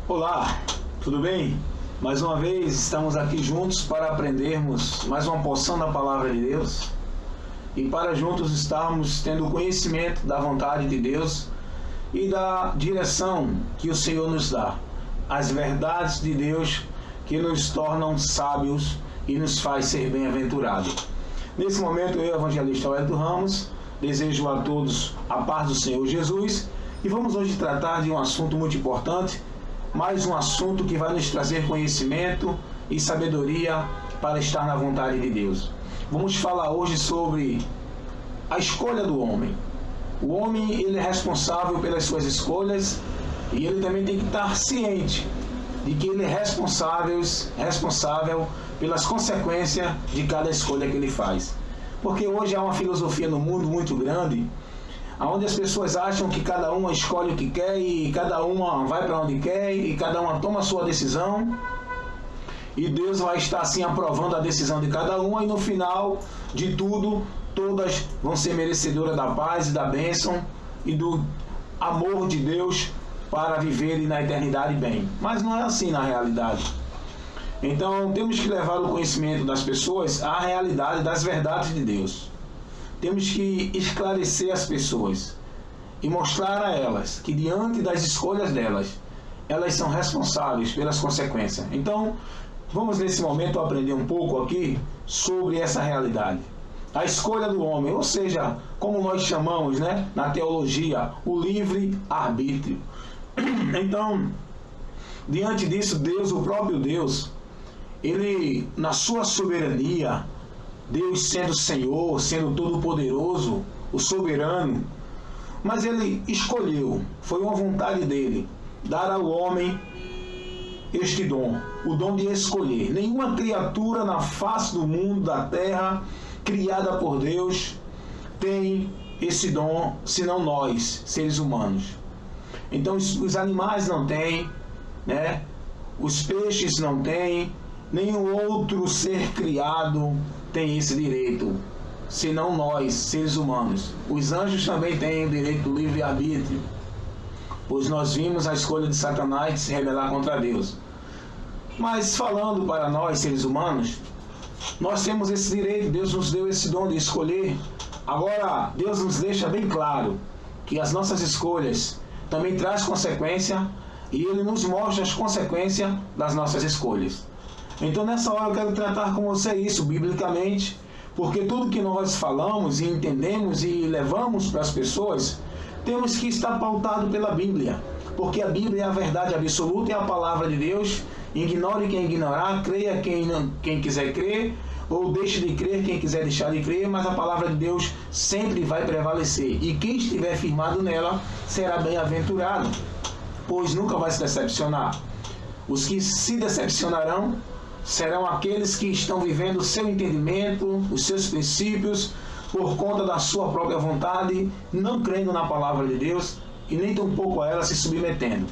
Olá, tudo bem? Mais uma vez estamos aqui juntos para aprendermos mais uma porção da Palavra de Deus e para juntos estarmos tendo conhecimento da vontade de Deus e da direção que o Senhor nos dá, as verdades de Deus que nos tornam sábios e nos faz ser bem-aventurados. Nesse momento eu, evangelista Wellington Ramos, desejo a todos a paz do Senhor Jesus e vamos hoje tratar de um assunto muito importante, mais um assunto que vai nos trazer conhecimento e sabedoria para estar na vontade de Deus. Vamos falar hoje sobre a escolha do homem. O homem, ele é responsável pelas suas escolhas e ele também tem que estar ciente de que ele é responsável pelas consequências de cada escolha que ele faz. Porque hoje há uma filosofia no mundo muito grande, onde as pessoas acham que cada uma escolhe o que quer e cada uma vai para onde quer e cada uma toma a sua decisão e Deus vai estar assim aprovando a decisão de cada uma e no final de tudo todas vão ser merecedoras da paz e da bênção e do amor de Deus para viverem na eternidade bem. Mas não é assim na realidade. Então temos que levar o conhecimento das pessoas à realidade das verdades de Deus. Temos que esclarecer as pessoas e mostrar a elas que diante das escolhas delas, elas são responsáveis pelas consequências. Então, vamos nesse momento aprender um pouco aqui sobre essa realidade. A escolha do homem, ou seja, como nós chamamos, na teologia, o livre-arbítrio. Então, diante disso, Deus, o próprio Deus, ele, na sua soberania, Deus sendo Senhor, sendo Todo-Poderoso, o Soberano, mas Ele escolheu, foi uma vontade dEle, dar ao homem este dom, o dom de escolher. Nenhuma criatura na face do mundo, da terra, criada por Deus, tem esse dom, senão nós, seres humanos. Então os animais não têm, os peixes não têm, nenhum outro ser criado tem esse direito, senão nós, seres humanos. Os anjos também têm o direito do livre-arbítrio, pois nós vimos a escolha de Satanás de se rebelar contra Deus. Mas falando para nós, seres humanos, nós temos esse direito, Deus nos deu esse dom de escolher. Agora, Deus nos deixa bem claro que as nossas escolhas também trazem consequência e Ele nos mostra as consequências das nossas escolhas. Então nessa hora eu quero tratar com você isso biblicamente, porque tudo que nós falamos e entendemos e levamos para as pessoas, temos que estar pautado pela Bíblia, porque a Bíblia é a verdade absoluta, é a palavra de Deus. Ignore quem ignorar, creia quem quiser crer, ou deixe de crer quem quiser deixar de crer, mas a palavra de Deus sempre vai prevalecer, e quem estiver firmado nela será bem-aventurado, pois nunca vai se decepcionar. Os que se decepcionarão serão aqueles que estão vivendo o seu entendimento, os seus princípios, por conta da sua própria vontade, não crendo na palavra de Deus e nem tampouco a ela se submetendo.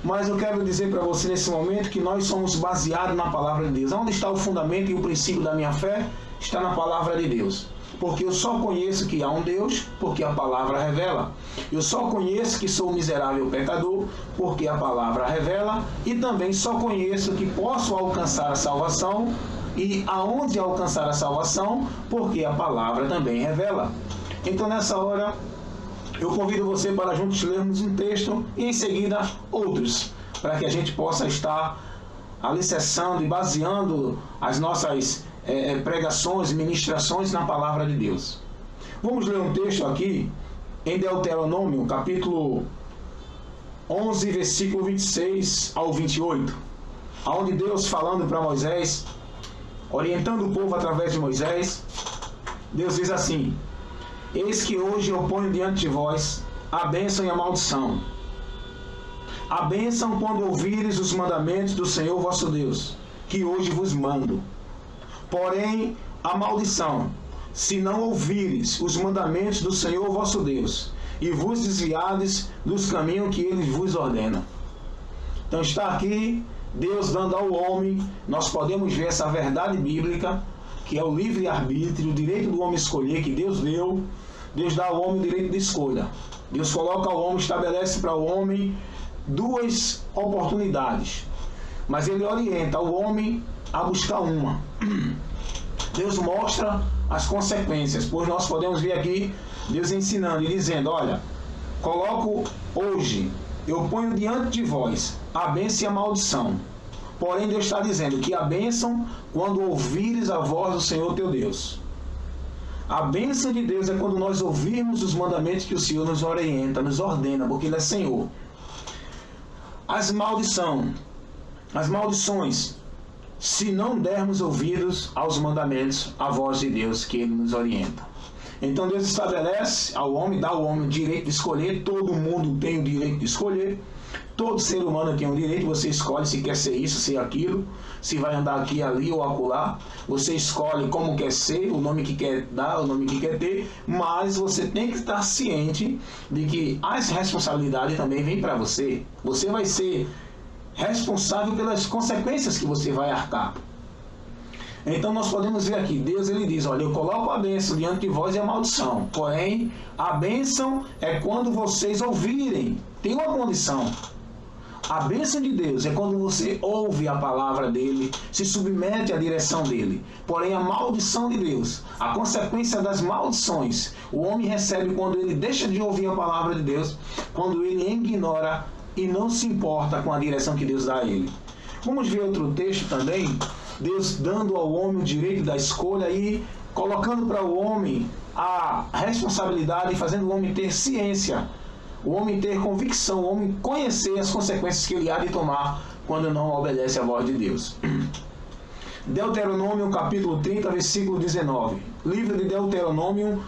Mas eu quero dizer para você nesse momento que nós somos baseados na palavra de Deus. Onde está o fundamento e o princípio da minha fé? Está na palavra de Deus. Porque eu só conheço que há um Deus, porque a palavra revela. Eu só conheço que sou miserável pecador, porque a palavra revela. E também só conheço que posso alcançar a salvação. E aonde alcançar a salvação, porque a palavra também revela. Então nessa hora, eu convido você para juntos lermos um texto e em seguida outros, para que a gente possa estar alicerçando e baseando as nossas pregações e ministrações na palavra de Deus. Vamos ler um texto aqui em Deuteronômio, capítulo 11, versículo 26 ao 28, onde Deus falando para Moisés, orientando o povo através de Moisés, Deus diz assim: eis que hoje eu ponho diante de vós a bênção e a maldição. A bênção quando ouvires os mandamentos do Senhor vosso Deus, que hoje vos mando. Porém, a maldição, se não ouvires os mandamentos do Senhor vosso Deus, e vos desviades dos caminhos que Ele vos ordena. Então está aqui Deus dando ao homem, nós podemos ver essa verdade bíblica, que é o livre-arbítrio, o direito do homem escolher, que Deus deu. Deus dá ao homem o direito de escolha. Deus coloca ao homem, estabelece para o homem duas oportunidades, mas ele orienta o homem a buscar uma. Deus mostra as consequências, pois nós podemos ver aqui Deus ensinando e dizendo: olha, coloco hoje, eu ponho diante de vós a bênção e a maldição. Porém, Deus está dizendo que a bênção quando ouvires a voz do Senhor teu Deus. A bênção de Deus é quando nós ouvirmos os mandamentos que o Senhor nos orienta, nos ordena, porque Ele é Senhor. As maldições, se não dermos ouvidos aos mandamentos, à voz de Deus que Ele nos orienta. Então Deus estabelece ao homem, dá ao homem o direito de escolher, todo mundo tem o direito de escolher, todo ser humano tem o direito, você escolhe se quer ser isso, ser aquilo, se vai andar aqui, ali ou acolá, você escolhe como quer ser, o nome que quer dar, o nome que quer ter, mas você tem que estar ciente de que as responsabilidades também vêm para você. Você vai ser responsável pelas consequências que você vai arcar. Então nós podemos ver aqui, Deus ele diz: olha, eu coloco a bênção diante de vós e a maldição, porém a bênção é quando vocês ouvirem. Tem uma condição. A bênção de Deus é quando você ouve a palavra dele, se submete à direção dele. Porém a maldição de Deus, a consequência das maldições, o homem recebe quando ele deixa de ouvir a palavra de Deus, quando ele ignora e não se importa com a direção que Deus dá a ele. Vamos ver outro texto também, Deus dando ao homem o direito da escolha e colocando para o homem a responsabilidade e fazendo o homem ter ciência, o homem ter convicção, o homem conhecer as consequências que ele há de tomar quando não obedece à voz de Deus. Deuteronômio capítulo 30, versículo 19. Livro de Deuteronômio,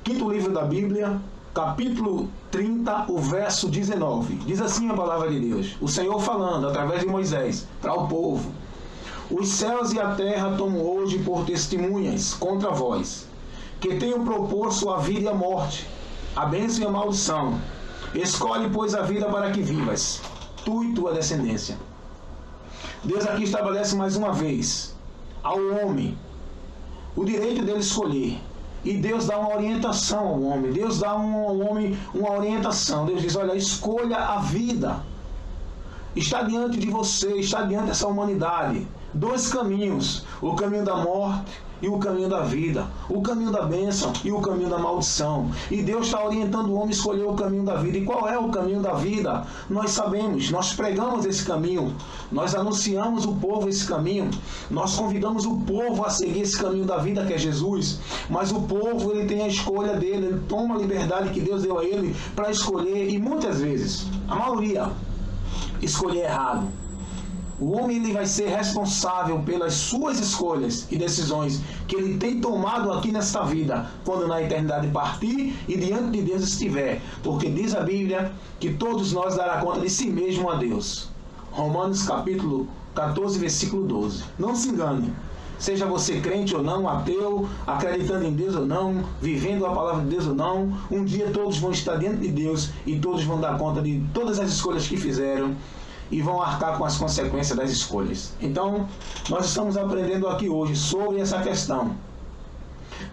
quinto livro da Bíblia, capítulo 30, o verso 19. Diz assim a palavra de Deus, o Senhor falando através de Moisés para o povo: os céus e a terra tomam hoje por testemunhas contra vós, que tenho proposto a vida e a morte, a bênção e a maldição. Escolhe, pois, a vida para que vivas, tu e tua descendência. Deus aqui estabelece mais uma vez ao homem o direito dele escolher. E Deus dá uma orientação ao homem. Deus dá ao homem uma orientação. Deus diz: olha, escolha a vida. Está diante de você, está diante dessa humanidade dois caminhos: o caminho da morte e o caminho da vida, o caminho da bênção e o caminho da maldição. E Deus está orientando o homem a escolher o caminho da vida. E qual é o caminho da vida? Nós sabemos, nós pregamos esse caminho, nós anunciamos o povo esse caminho, nós convidamos o povo a seguir esse caminho da vida que é Jesus. Mas o povo, ele tem a escolha dele, ele toma a liberdade que Deus deu a ele para escolher, e muitas vezes, a maioria, escolher errado. O homem ele vai ser responsável pelas suas escolhas e decisões que ele tem tomado aqui nesta vida, quando na eternidade partir e diante de Deus estiver. Porque diz a Bíblia que todos nós dará conta de si mesmo a Deus. Romanos capítulo 14, versículo 12. Não se engane. Seja você crente ou não, ateu, acreditando em Deus ou não, vivendo a palavra de Deus ou não, um dia todos vão estar diante de Deus e todos vão dar conta de todas as escolhas que fizeram e vão arcar com as consequências das escolhas. Então, nós estamos aprendendo aqui hoje sobre essa questão,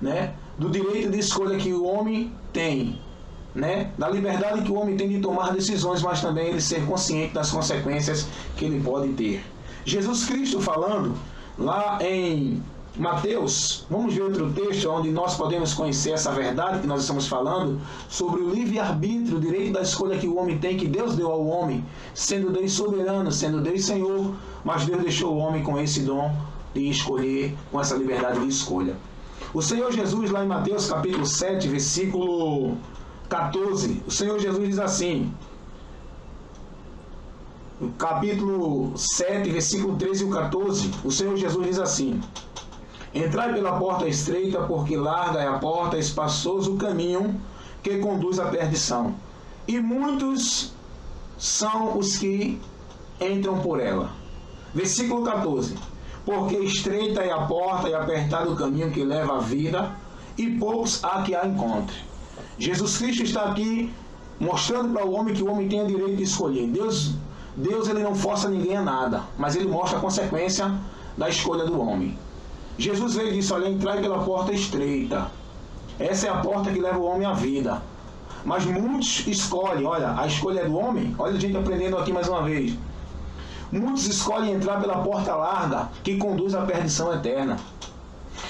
né, do direito de escolha que o homem tem, né, da liberdade que o homem tem de tomar decisões, mas também ele ser consciente das consequências que ele pode ter. Jesus Cristo falando lá em Mateus, vamos ver outro texto onde nós podemos conhecer essa verdade que nós estamos falando sobre o livre-arbítrio, o direito da escolha que o homem tem, que Deus deu ao homem, sendo Deus soberano, sendo Deus Senhor, mas Deus deixou o homem com esse dom de escolher, com essa liberdade de escolha. O Senhor Jesus, lá em Mateus capítulo 7, versículo 14, o Senhor Jesus diz assim, no capítulo 7, versículo 13 e o 14, o Senhor Jesus diz assim: entrai pela porta estreita, porque larga é a porta, espaçoso o caminho que conduz à perdição, e muitos são os que entram por ela. Versículo 14: porque estreita é a porta e apertado o caminho que leva à vida, e poucos há que a encontre. Jesus Cristo está aqui mostrando para o homem que o homem tem o direito de escolher. Deus ele não força ninguém a nada, mas ele mostra a consequência da escolha do homem. Jesus veio e disse: olha, entrai pela porta estreita. Essa é a porta que leva o homem à vida. Mas muitos escolhem, olha, a escolha é do homem, olha a gente aprendendo aqui mais uma vez. Muitos escolhem entrar pela porta larga, que conduz à perdição eterna.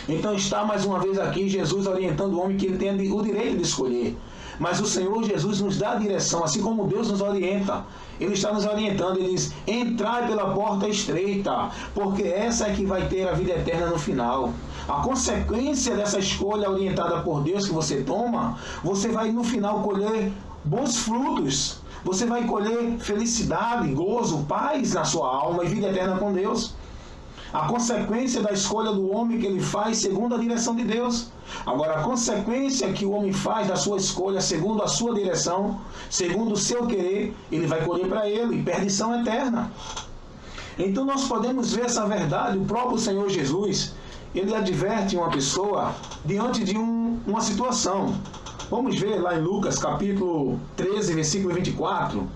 Então está mais uma vez aqui Jesus orientando o homem que ele tem o direito de escolher. Mas o Senhor Jesus nos dá a direção, assim como Deus nos orienta. Ele está nos orientando, ele diz, entrai pela porta estreita, porque essa é que vai ter a vida eterna no final. A consequência dessa escolha orientada por Deus que você toma, você vai no final colher bons frutos. Você vai colher felicidade, gozo, paz na sua alma e vida eterna com Deus. A consequência da escolha do homem que ele faz segundo a direção de Deus. Agora, a consequência que o homem faz da sua escolha segundo a sua direção, segundo o seu querer, ele vai colher para ele perdição eterna. Então nós podemos ver essa verdade. O próprio Senhor Jesus, ele adverte uma pessoa diante de uma situação. Vamos ver lá em Lucas capítulo 13, versículo 24.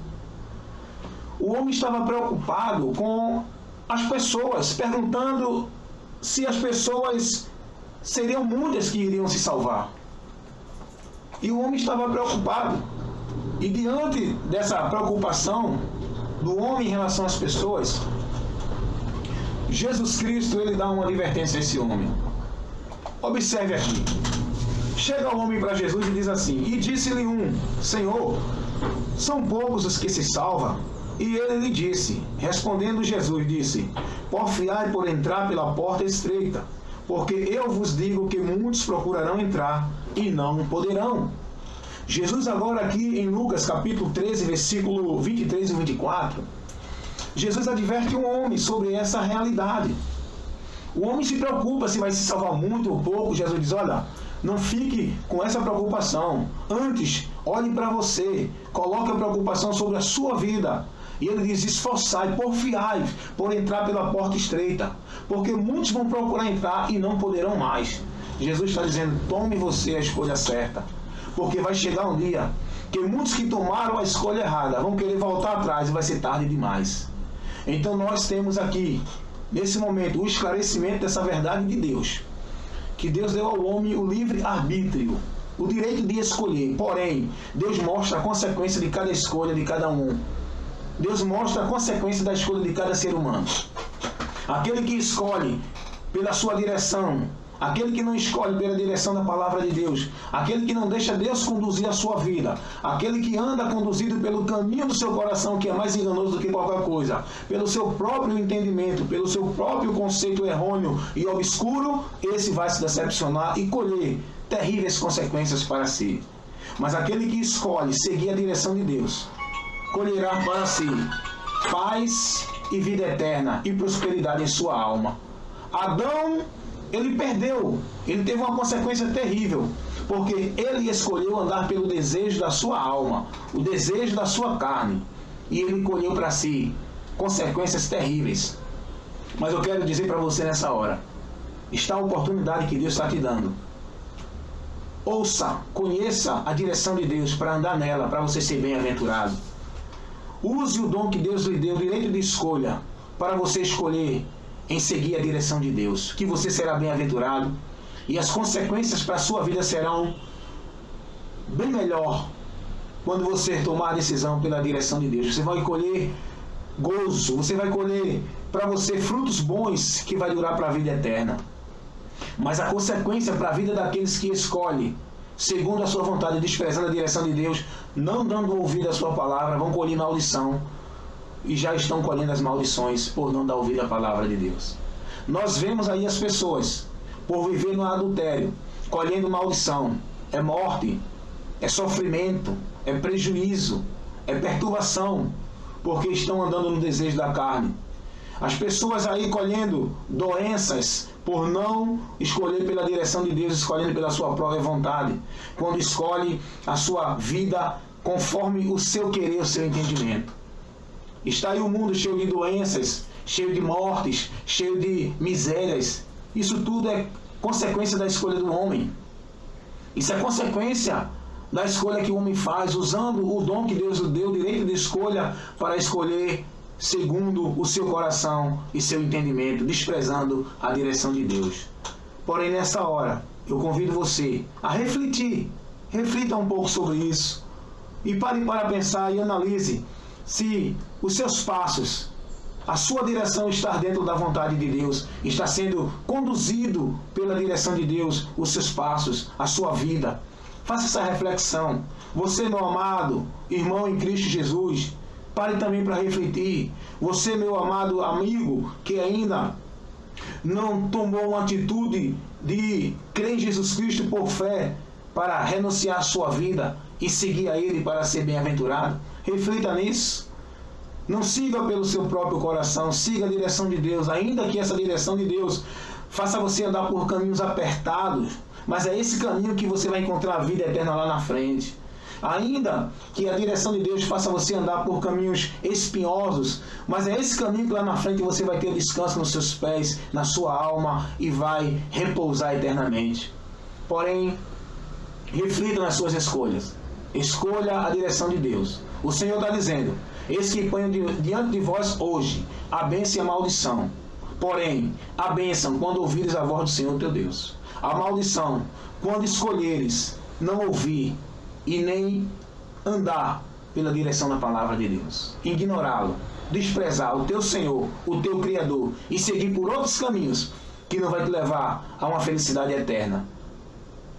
O homem estava preocupado com as pessoas, perguntando se as pessoas seriam muitas que iriam se salvar. E o homem estava preocupado. E diante dessa preocupação do homem em relação às pessoas, Jesus Cristo, ele dá uma advertência a esse homem. Observe aqui. Chega o homem para Jesus e diz assim, e disse-lhe Senhor, são poucos os que se salvam? E ele lhe disse, respondendo Jesus, disse, porfiai por entrar pela porta estreita, porque eu vos digo que muitos procurarão entrar e não poderão. Jesus agora aqui em Lucas capítulo 13, versículo 23 e 24, Jesus adverte um homem sobre essa realidade. O homem se preocupa se vai se salvar muito ou pouco. Jesus diz, olha, não fique com essa preocupação. Antes, olhe para você, coloque a preocupação sobre a sua vida. E ele diz, esforçai, porfiai, por entrar pela porta estreita, porque muitos vão procurar entrar e não poderão mais. Jesus está dizendo, tome você a escolha certa, porque vai chegar um dia que muitos que tomaram a escolha errada vão querer voltar atrás e vai ser tarde demais. Então nós temos aqui, nesse momento, o esclarecimento dessa verdade de Deus, que Deus deu ao homem o livre arbítrio, o direito de escolher. Porém, Deus mostra a consequência de cada escolha de cada um. Deus mostra a consequência da escolha de cada ser humano. Aquele que escolhe pela sua direção, aquele que não escolhe pela direção da palavra de Deus, aquele que não deixa Deus conduzir a sua vida, aquele que anda conduzido pelo caminho do seu coração, que é mais enganoso do que qualquer coisa, pelo seu próprio entendimento, pelo seu próprio conceito errôneo e obscuro, esse vai se decepcionar e colher terríveis consequências para si. Mas aquele que escolhe seguir a direção de Deus, colherá para si paz e vida eterna e prosperidade em sua alma. Adão, ele perdeu, ele teve uma consequência terrível, porque ele escolheu andar pelo desejo da sua alma, o desejo da sua carne, e ele colheu para si consequências terríveis. Mas eu quero dizer para você nessa hora, está a oportunidade que Deus está te dando. Ouça, conheça a direção de Deus para andar nela, para você ser bem-aventurado. Use o dom que Deus lhe deu, o direito de escolha, para você escolher em seguir a direção de Deus, que você será bem-aventurado e as consequências para a sua vida serão bem melhor quando você tomar a decisão pela direção de Deus. Você vai colher gozo, você vai colher para você frutos bons que vai durar para a vida eterna. Mas a consequência para a vida daqueles que escolhem segundo a sua vontade, desprezando a direção de Deus, não dando ouvido à sua palavra, vão colher maldição e já estão colhendo as maldições por não dar ouvido à palavra de Deus. Nós vemos aí as pessoas, por viver no adultério, colhendo maldição. É morte, é sofrimento, é prejuízo, é perturbação, porque estão andando no desejo da carne. As pessoas aí colhendo doenças por não escolher pela direção de Deus, escolhendo pela sua própria vontade, quando escolhe a sua vida conforme o seu querer, o seu entendimento. Está aí o mundo cheio de doenças, cheio de mortes, cheio de misérias. Isso tudo é consequência da escolha do homem. Isso é consequência da escolha que o homem faz, usando o dom que Deus lhe deu, o direito de escolha, para escolher segundo o seu coração e seu entendimento, desprezando a direção de Deus. Porém, nessa hora, eu convido você a refletir. Reflita um pouco sobre isso. E pare para pensar e analise se os seus passos, a sua direção está dentro da vontade de Deus, está sendo conduzido pela direção de Deus, os seus passos, a sua vida. Faça essa reflexão. Você, meu amado irmão em Cristo Jesus, pare também para refletir. Você, meu amado amigo, que ainda não tomou uma atitude de crer em Jesus Cristo por fé, para renunciar a sua vida e seguir a Ele para ser bem-aventurado. Reflita nisso. Não siga pelo seu próprio coração, siga a direção de Deus, ainda que essa direção de Deus faça você andar por caminhos apertados, mas é esse caminho que você vai encontrar a vida eterna lá na frente. Ainda que a direção de Deus faça você andar por caminhos espinhosos, mas é esse caminho que lá na frente você vai ter descanso nos seus pés, na sua alma e vai repousar eternamente. Porém, reflita nas suas escolhas. Escolha a direção de Deus. O Senhor está dizendo: eis que ponho diante de vós hoje a bênção e a maldição. Porém, a bênção quando ouvires a voz do Senhor teu Deus. A maldição quando escolheres não ouvir e nem andar pela direção da palavra de Deus. Ignorá-lo, desprezar o teu Senhor, o teu Criador e seguir por outros caminhos que não vai te levar a uma felicidade eterna.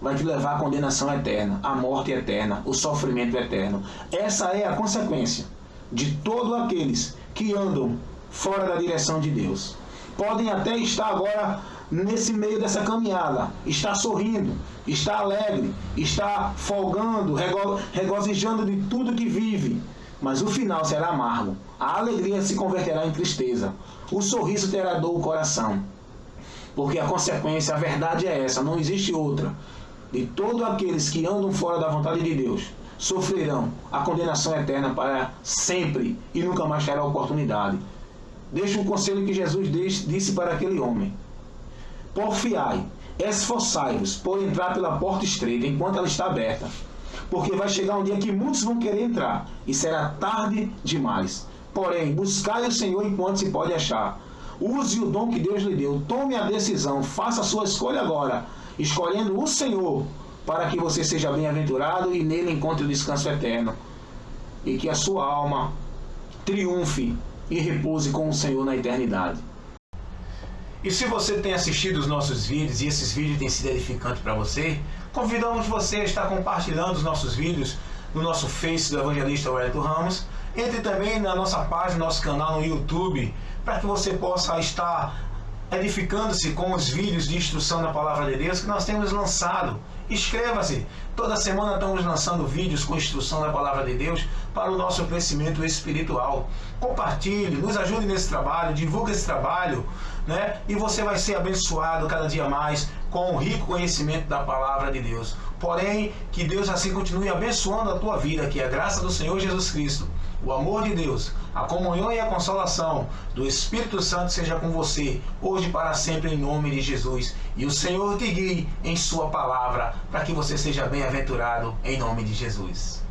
Vai te levar à condenação eterna, à morte eterna, o sofrimento eterno. Essa é a consequência de todos aqueles que andam fora da direção de Deus. Podem até estar agora nesse meio dessa caminhada, está sorrindo, está alegre, está folgando, regozijando de tudo que vive, mas o final será amargo. A alegria se converterá em tristeza, o sorriso terá dor no coração, porque a consequência, a verdade é essa, não existe outra. De todos aqueles que andam fora da vontade de Deus, sofrerão a condenação eterna para sempre e nunca mais terá oportunidade. Deixa um conselho que Jesus disse para aquele homem: porfiai, esforçai-vos por entrar pela porta estreita enquanto ela está aberta, porque vai chegar um dia que muitos vão querer entrar e será tarde demais. Porém, buscai o Senhor enquanto se pode achar. Use o dom que Deus lhe deu, tome a decisão, faça a sua escolha agora, escolhendo o Senhor, para que você seja bem-aventurado e nele encontre o descanso eterno, e que a sua alma triunfe e repouse com o Senhor na eternidade. E se você tem assistido os nossos vídeos e esses vídeos têm sido edificantes para você, convidamos você a estar compartilhando os nossos vídeos no nosso Face do Evangelista Wellington Ramos. Entre também na nossa página, nosso canal no YouTube, para que você possa estar edificando-se com os vídeos de instrução da Palavra de Deus que nós temos lançado. Inscreva-se, toda semana estamos lançando vídeos com instrução da Palavra de Deus para o nosso crescimento espiritual. Compartilhe, nos ajude nesse trabalho, divulgue esse trabalho, né? E você vai ser abençoado cada dia mais com o rico conhecimento da Palavra de Deus. Porém, que Deus assim continue abençoando a tua vida, que a graça do Senhor Jesus Cristo, o amor de Deus, a comunhão e a consolação do Espírito Santo seja com você, hoje e para sempre, em nome de Jesus. E o Senhor te guie em sua palavra, para que você seja bem-aventurado, em nome de Jesus.